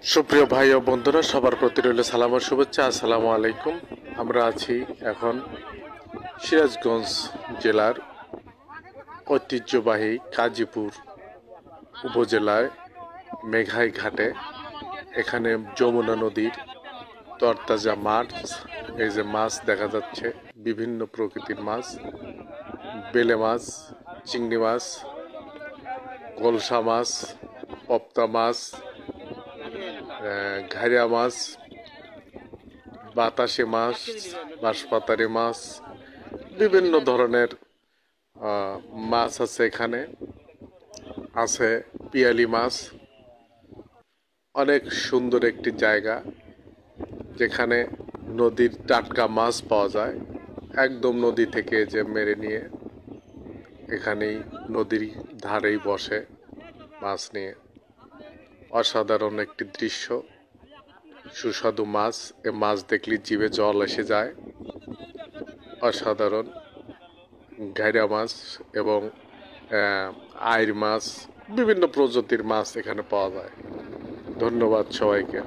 সুপ্রিয় ভাই ও বন্ধুরা, সবার প্রতি রইল সালাম ও শুভেচ্ছা। আসসালামু আলাইকুম। আমরা আছি এখন সিরাজগঞ্জ জেলার ঐতিহ্যবাহী কাজীপুর উপজেলায় মেঘাই ঘাটে। এখানে যমুনা নদীর তরতাজা মাছ, এই যে মাছ দেখা যাচ্ছে, বিভিন্ন প্রকৃতির মাছ, বেলে মাছ, চিংড়ি মাছ, কলসা মাছ, পপ্তা মাছ, ঘাইরা মাছ, বাতাসে মাছ, বাঁশপাতারি মাছ, বিভিন্ন ধরনের মাছ আছে। এখানে আছে পিয়ালি মাছ। অনেক সুন্দর একটি জায়গা, যেখানে নদীর টাটকা মাছ পাওয়া যায়, একদম নদী থেকে যে মেরে নিয়ে এখানেই নদীর ধারেই বসে মাছ নিয়ে। অসাধারণ একটি দৃশ্য, সুস্বাদু মাছ। এ মাছ দেখলে জিভে জল এসে যায়। অসাধারণ ঘাইরা মাছ এবং আইর মাছ, বিভিন্ন প্রজাতির মাছ এখানে পাওয়া যায়। ধন্যবাদ সবাইকে।